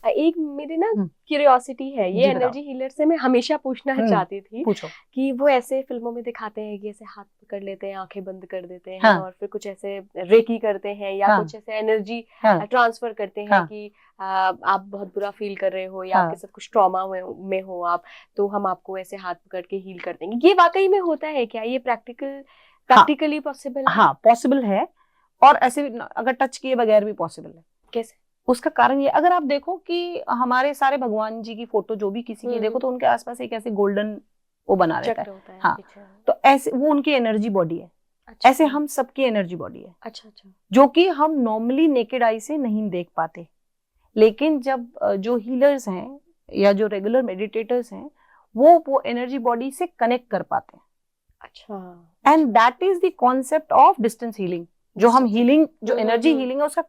एक मेरी ना क्यूरियोसिटी है, ये जी बताओ। एनर्जी हीलर से मैं हमेशा पूछना चाहती थी पूछो। कि वो ऐसे फिल्मों में दिखाते हैं कि ऐसे हाथ पकड़ लेते हैं, आंखें बंद कर देते हैं हाँ और फिर कुछ ऐसे रेकी करते हैं या हाँ कुछ ऐसे एनर्जी हाँ ट्रांसफर करते हैं हाँ कि आप बहुत बुरा फील कर रहे हो या आपके हाँ साथ कुछ ट्रॉमा में हो आप, तो हम आपको ऐसे हाथ पकड़ के हील कर देंगे। ये वाकई में होता है क्या? ये हाँ प्रैक्टिकली पॉसिबल है? हाँ पॉसिबल है। और ऐसे भी अगर टच किए बगैर भी पॉसिबल है। कैसे? उसका कारण ये, अगर आप देखो कि हमारे सारे भगवान जी की फोटो जो भी किसी की देखो तो उनके आसपास एक ऐसे गोल्डन वो बना रहता है। चक्र होता है हाँ, पीछे। तो ऐसे वो उनकी एनर्जी बॉडी है। ऐसे अच्छा हम सबकी एनर्जी बॉडी है, अच्छा अच्छा। जो कि हम नॉर्मली नेकेड आई से नहीं देख पाते। लेकिन जब जो हीलर्स हैं या जो रेगुलर मेडिटेटर्स हैं, वो एनर्जी बॉडी से कनेक्ट कर पाते हैं। अच्छा and that is the concept of distance healing. जो हम डिस्टेंस हीलिंग, जो एनर्जी हम्म। हीलिंग है, उसका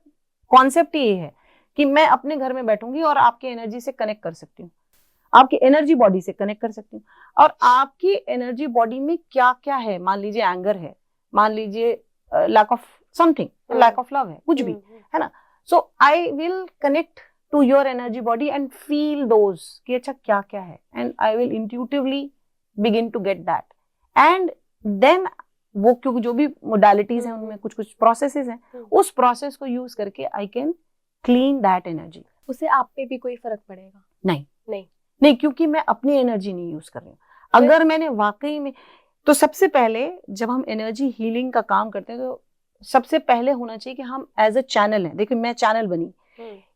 कॉन्सेप्ट ये है कि मैं अपने घर में बैठूंगी और आपकी एनर्जी से कनेक्ट कर सकती हूँ, आपकी एनर्जी बॉडी से कनेक्ट कर सकती हूँ। और आपकी एनर्जी बॉडी में क्या क्या है, मान लीजिए एंगर है, मान लीजिए lack of something, lack of love है, कुछ भी है ना। So I will connect to your energy body and feel those कि अच्छा क्या क्या है, and I will intuitively begin to get that. And then वो, क्योंकि जो भी मोडालिटीज हैं उनमें कुछ कुछ प्रोसेसेस हैं, उस प्रोसेस को यूज करके I can clean that energy. उससे आप पे भी कोई फर्क पड़ेगा? नहीं नहीं। नहीं, क्योंकि मैं अपनी एनर्जी नहीं यूज कर रही हूँ। अगर मैंने वाकई में, तो सबसे पहले जब हम एनर्जी हीलिंग का काम करते हैं तो सबसे पहले होना चाहिए कि हम एज अ चैनल है। देखिए मैं चैनल बनी,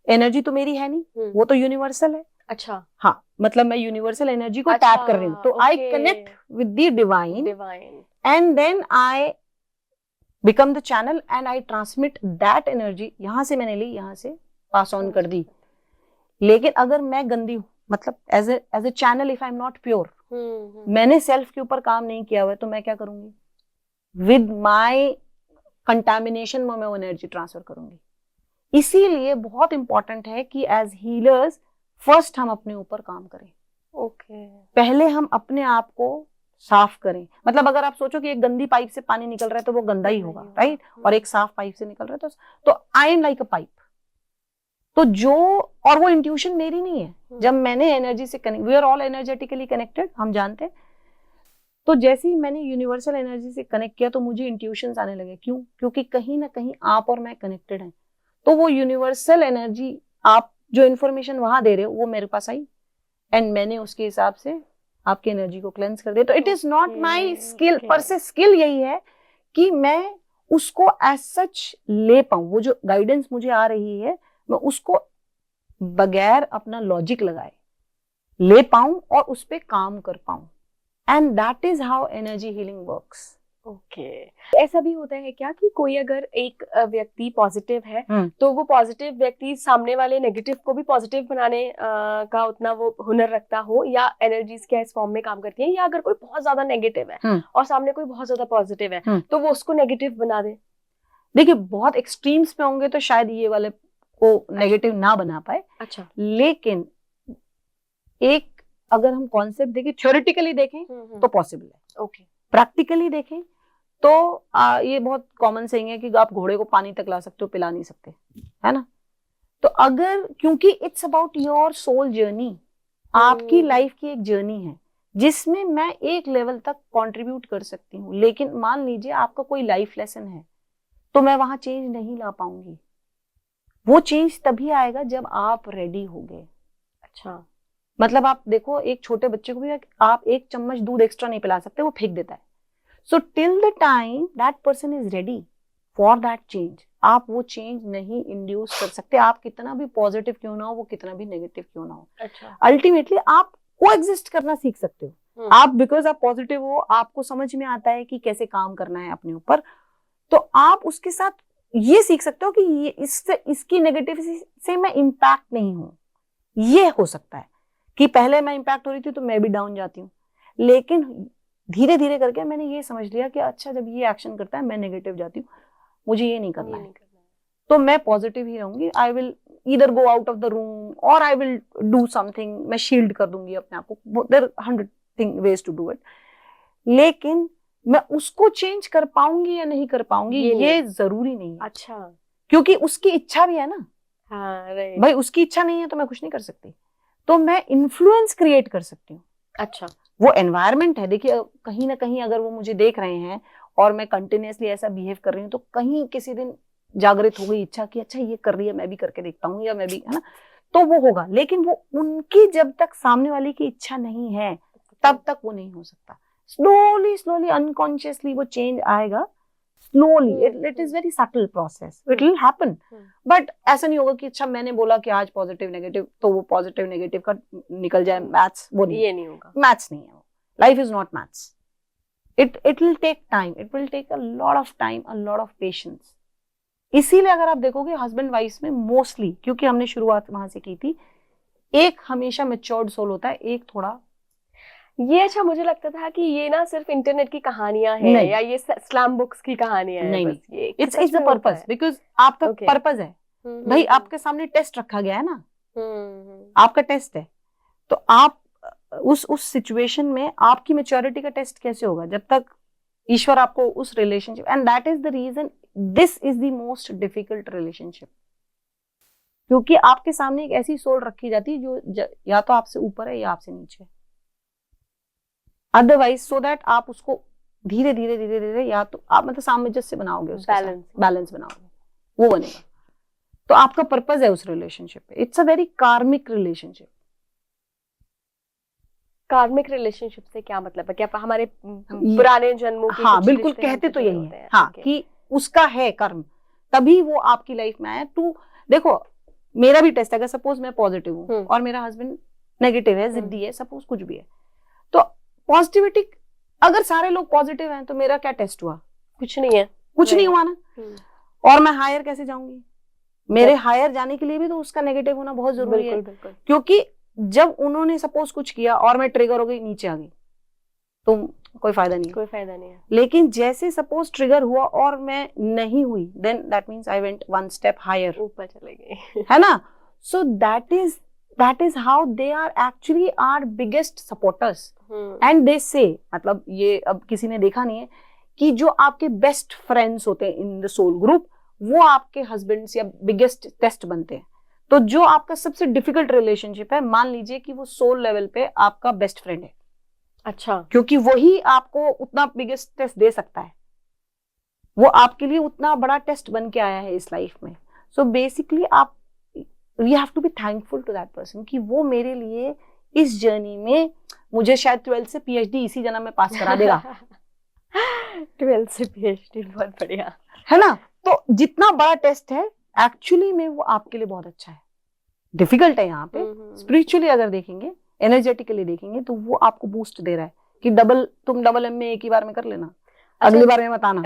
एनर्जी तो मेरी है नहीं, वो तो यूनिवर्सल है। अच्छा। हाँ, मतलब मैं यूनिवर्सल एनर्जी को अच्छा टैप कर रही हूँ, तो I connect with the divine divine. And then I become the channel and I transmit that energy. यहां से मैंने ली, यहां से पास ऑन कर दी। लेकिन अगर मैं गंदी हूं, मतलब as a channel, if I am not pure, मैंने सेल्फ के ऊपर काम नहीं किया हुआ है, तो मैं क्या करूंगी, विद माई कंटामिनेशन में मैं वो एनर्जी ट्रांसफर करूंगी। इसीलिए बहुत इंपॉर्टेंट है कि एज हीलर्स फर्स्ट हम अपने ऊपर काम करें। ओके। पहले हम अपने आप को साफ करें। मतलब अगर आप सोचो कि एक गंदी पाइप से पानी निकल रहा है तो वो गंदा ही होगा, राइट? और एक साफ पाइप से निकल रहा है तो I am like a pipe. तो जो, और वो इंट्यूशन मेरी नहीं है, जब मैंने एनर्जी से connect, we are all energetically connected, हम जानते हैं। तो जैसे ही मैंने यूनिवर्सल एनर्जी से कनेक्ट किया तो मुझे इंट्यूशंस आने लगे। क्यों? क्योंकि कहीं ना कहीं आप और मैं कनेक्टेड हैं। तो वो यूनिवर्सल एनर्जी, आप जो इन्फॉर्मेशन वहां दे रहे हो वो मेरे पास आई, एंड मैंने उसके हिसाब से आपकी एनर्जी को क्लेंस कर दिया। तो it is not my skill पर से, स्किल यही है कि मैं उसको एज सच ले पाऊं। वो जो गाइडेंस मुझे आ रही है, मैं उसको बगैर अपना लॉजिक लगाए ले पाऊं और उस पर काम कर पाऊं। And that is how energy healing works. Okay. ऐसा भी होता है क्या कि कोई अगर एक व्यक्ति पॉजिटिव है तो वो पॉजिटिव व्यक्ति सामने वाले नेगेटिव को भी पॉजिटिव बनाने का उतना वो हुनर रखता हो, या एनर्जीज क्या इस फॉर्म में काम करती है? या अगर कोई बहुत ज्यादा नेगेटिव है और सामने कोई बहुत ज्यादा पॉजिटिव है तो वो उसको नेगेटिव बना दे? देखिए बहुत एक्सट्रीम्स पे होंगे तो शायद ये वाले को नेगेटिव ना बना पाए। अच्छा, लेकिन एक, अगर हम कॉन्सेप्ट देखें, थ्योरेटिकली देखें तो पॉसिबल है। ओके, प्रैक्टिकली देखें तो ये बहुत कॉमन सेइंग है कि आप घोड़े को पानी तक ला सकते हो, पिला नहीं सकते, है ना। तो अगर, क्योंकि it's about your soul journey, आपकी लाइफ की एक जर्नी है जिसमें मैं एक लेवल तक कंट्रीब्यूट कर सकती हूँ। लेकिन मान लीजिए आपका कोई लाइफ लेसन है तो मैं वहां चेंज नहीं ला पाऊंगी। वो चेंज तभी आएगा जब आप रेडी होगे। अच्छा, मतलब आप देखो एक छोटे बच्चे को भी आप एक चम्मच दूध एक्स्ट्रा नहीं पिला सकते, वो फेंक देता है। So till the time that person is ready for that change, आप वो चेंज नहीं इंड्यूस कर सकते। आप कितना भी पॉजिटिव क्यों ना हो, वो कितना भी नेगेटिव क्यों ना हो। अच्छा, अल्टीमेटली आप को एग्जिस्ट करना सीख सकते हो। आप, बिकॉज आप पॉजिटिव हो, आपको समझ में आता है कि कैसे काम करना है अपने ऊपर, तो आप उसके साथ ये सीख सकते हो कि ये इससे, इसकी नेगेटिविटी से मैं इंपैक्ट नहीं हूं। ये हो सकता है कि पहले मैं इंपैक्ट हो रही थी तो मैं भी डाउन जाती हूँ, लेकिन धीरे धीरे करके मैंने ये समझ लिया कि अच्छा जब ये एक्शन करता है मैं नेगेटिव जाती हूँ, मुझे ये नहीं करना है, तो मैं पॉजिटिव ही रहूंगी। I will either go out of the room और आई विल डू समथिंग, मैं शील्ड कर दूंगी अपने आप को। There 100 ways to do it, लेकिन मैं उसको चेंज कर पाऊंगी या नहीं कर पाऊंगी ये जरूरी नहीं है। अच्छा, क्योंकि उसकी इच्छा भी है ना। हाँ, right. भाई उसकी इच्छा नहीं है तो मैं कुछ नहीं कर सकती, तो मैं इन्फ्लुएंस क्रिएट कर सकती हूँ। अच्छा, वो एनवायरनमेंट है, देखिए कहीं ना कहीं अगर वो मुझे देख रहे हैं और मैं कंटिन्यूअसली ऐसा बिहेव कर रही हूँ, तो कहीं किसी दिन जागृत हो गई इच्छा कि अच्छा ये कर रही है, मैं भी करके देखता हूँ, या मैं भी, है ना, तो वो होगा। लेकिन वो उनकी जब तक सामने वाले की इच्छा नहीं है तब तक वो नहीं हो सकता। स्लोली स्लोली अनकॉन्शियसली वो चेंज आएगा, slowly, it is very subtle process, it will happen. But ऐसा नहीं होगा कि अच्छा मैंने बोला कि आज पॉजिटिव नेगेटिव तो वो पॉजिटिव नेगेटिव का निकल जाए मैथ्स, वो नहीं, ये नहीं होगा। मैथ्स नहीं है, life is not maths. It will take time, it will take a lot of time, a lot of patience. इसीलिए अगर आप देखोगे हस्बैंड वाइफ में मोस्टली, क्योंकि हमने शुरुआत वहां से की थी, एक हमेशा मैच्योर्ड सोल होता है, एक थोड़ा ये अच्छा, मुझे लगता था कि ये ना सिर्फ इंटरनेट की कहानियां हैं या ये स्लैम बुक्स की कहानियां हैं। नहीं, बस ये इट्स अ पर्पस, बिकॉज आपका पर्पस है भाई, आपके सामने टेस्ट रखा गया है ना, आपका टेस्ट है, तो आप उस सिचुएशन में आपकी मैच्योरिटी का टेस्ट कैसे होगा जब तक ईश्वर आपको उस relationship, and that is the reason this is the most difficult relationship, क्योंकि आपके सामने एक ऐसी सोल रखी जाती है जो या तो आपसे ऊपर है या आपसे नीचे है, अदरवाइज सो दैट आप उसको धीरे धीरे धीरे धीरे या तो आप मतलब सामंजस्य बनाओगे, बैलेंस बनाओगे, वो बनेगा। तो आपका पर्पस है उस रिलेशनशिप पे, इट्स अ वेरी कार्मिक रिलेशनशिप। कार्मिक रिलेशनशिप से क्या मतलब है? क्या हमारे पुराने जन्मों के? हाँ बिल्कुल, कहते तो यही है, हाँ, कि उसका है कर्म, तभी वो आपकी लाइफ में आया। टू देखो, मेरा भी टेस्ट है, अगर सपोज मैं पॉजिटिव हूँ और मेरा हस्बैंड नेगेटिव है, जिद्दी है, सपोज कुछ भी है, तो पॉजिटिविटी, अगर सारे लोग पॉजिटिव हैं तो मेरा क्या टेस्ट हुआ? कुछ नहीं है, कुछ नहीं हुआ ना। और मैं हायर कैसे जाऊंगी? मेरे हायर जाने के लिए भी तो उसका नेगेटिव होना बहुत जरूरी है, क्योंकि जब उन्होंने सपोज कुछ किया और मैं ट्रिगर हो गई, नीचे आ गई, तो कोई फायदा नहीं है, कोई फायदा नहीं है। लेकिन जैसे सपोज ट्रिगर हुआ और मैं नहीं हुई, then that means I went one step higher, ऊपर चले गए, है ना। So that is how they are actually our biggest supporters, and they say, मतलब ये अब किसी ने देखा नहीं है कि जो आपके बेस्ट फ्रेंड्स होते हैं इन द सोल ग्रुप, वो आपके हस्बैंड्स या बिगेस्ट टेस्ट बनते हैं। तो जो आपका सबसे डिफिकल्ट रिलेशनशिप है, मान लीजिए कि वो सोल लेवल पे आपका बेस्ट फ्रेंड है, अच्छा, क्योंकि वही आपको उतना बिगेस्ट टेस्ट दे सकता है, वो आपके लिए उतना बड़ा टेस्ट बन के आया है इस लाइफ में। सो बेसिकली आप, we have to be thankful to that person कि वो मेरे लिए इस जर्नी में, मुझे शायद 12th से PhD इसी जन्म में पास करा देगा। 12th से PhD, बहुत बढ़िया, है ना। तो जितना बड़ा टेस्ट है एक्चुअली में वो आपके लिए बहुत अच्छा है। डिफिकल्ट है यहाँ पे, स्पिरिचुअली अगर देखेंगे, एनर्जेटिकली देखेंगे, तो वो आपको बूस्ट दे रहा है कि तुम डबल MA एक ही बार में कर लेना, अगली बार में मत आना।